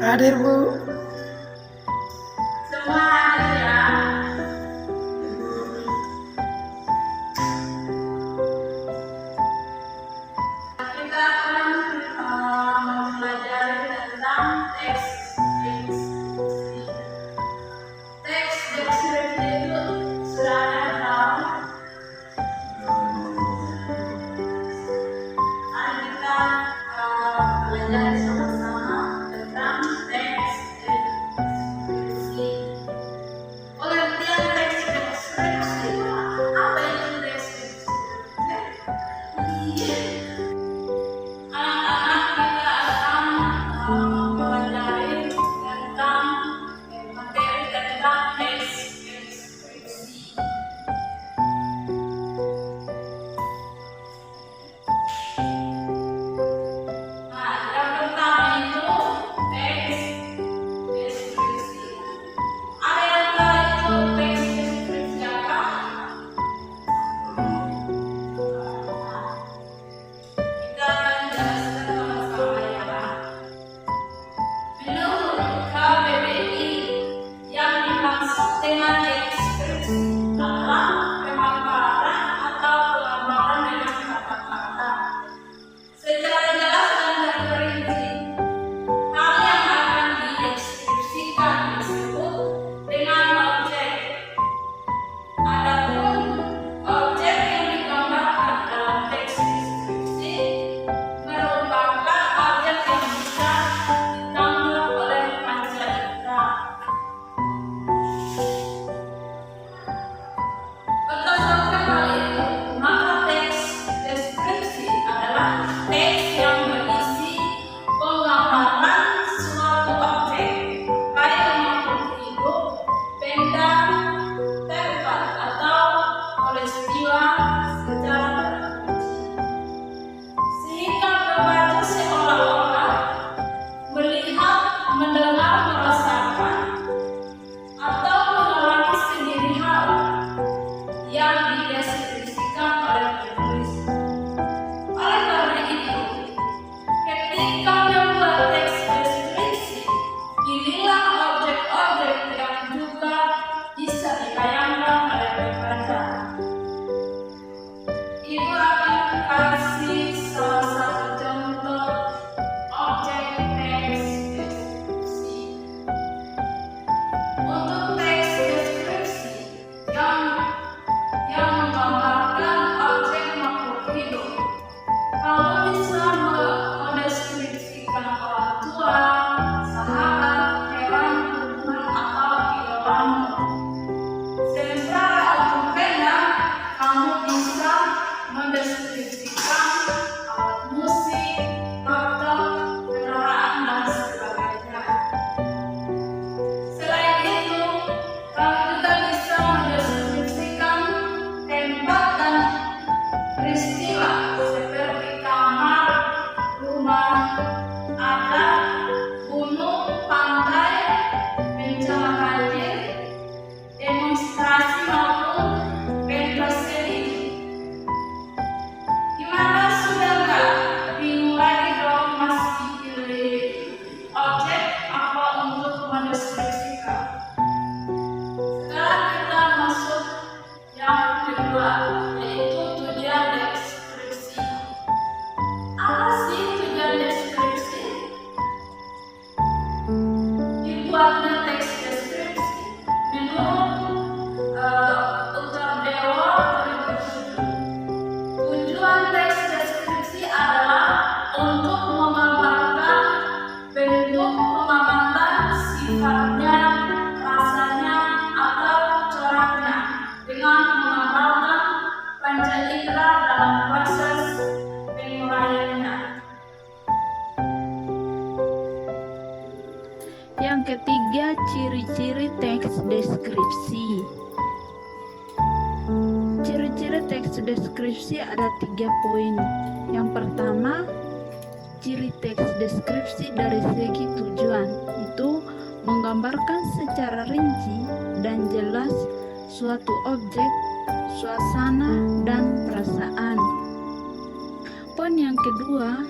Hadir Bu. Semua hadir ya. Kita akan mempelajari tentang teks deskripsi. Teks deskripsi itu sudah ada tahu. Mari kita belajar sama-sama tentang teks deskripsi. Yang ketiga, ciri-ciri teks deskripsi. Ciri-ciri teks deskripsi ada 3 poin. Yang pertama, ciri teks deskripsi dari segi tujuan, itu menggambarkan secara rinci dan jelas suatu objek, suasana, dan perasaan. Poin yang kedua,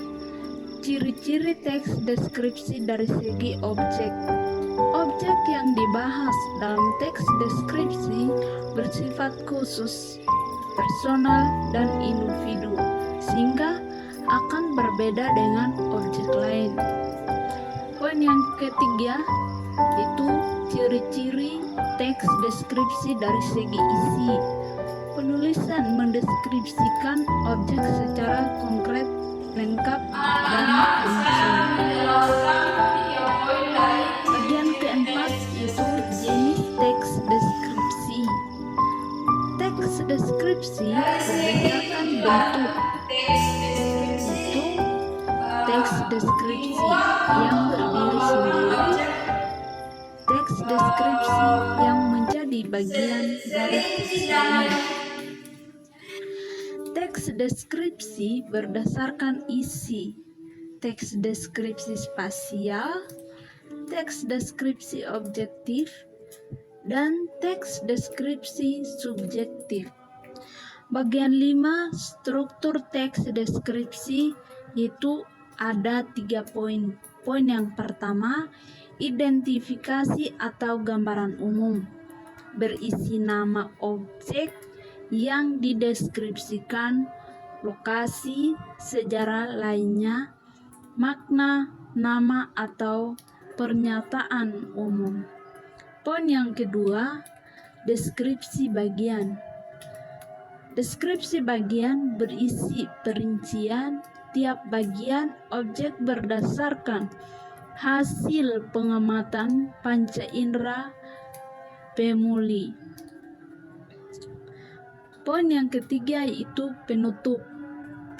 ciri-ciri teks deskripsi dari segi objek. Objek yang dibahas dalam teks deskripsi bersifat khusus, personal, dan individu, sehingga akan berbeda dengan objek lain. Poin yang ketiga itu ciri-ciri teks deskripsi dari segi isi. Penulisan mendeskripsikan objek secara konkret, lengkap, dan rinci. Bagian keempat yaitu jenis teks deskripsi. Teks deskripsi berdasarkan bentuk, yaitu teks deskripsi yang berdiri sendiri, teks deskripsi yang menjadi bagian dari tulisan. Teks deskripsi berdasarkan isi, teks deskripsi spasial, teks deskripsi objektif, dan teks deskripsi subjektif. Bagian 5, struktur teks deskripsi, yaitu ada 3 poin. Poin yang pertama, identifikasi atau gambaran umum, berisi nama objek yang dideskripsikan, lokasi, sejarah lainnya, makna, nama, atau pernyataan umum. Poin yang kedua, deskripsi bagian. Deskripsi bagian berisi perincian tiap bagian objek berdasarkan hasil pengamatan panca indera pemuli. Poin yang ketiga yaitu penutup.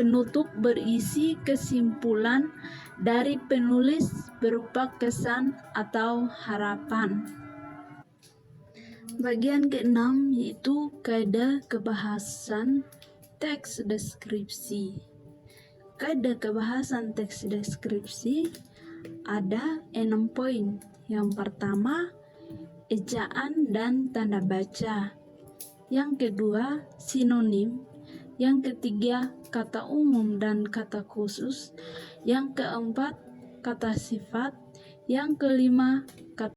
Penutup berisi kesimpulan dari penulis berupa kesan atau harapan. Bagian keenam yaitu kaidah kebahasan teks deskripsi. Kaidah kebahasan teks deskripsi ada 6 poin. Yang pertama, ejaan dan tanda baca. Yang kedua, sinonim. Yang ketiga, kata umum dan kata khusus. Yang keempat, kata sifat. Yang kelima, kata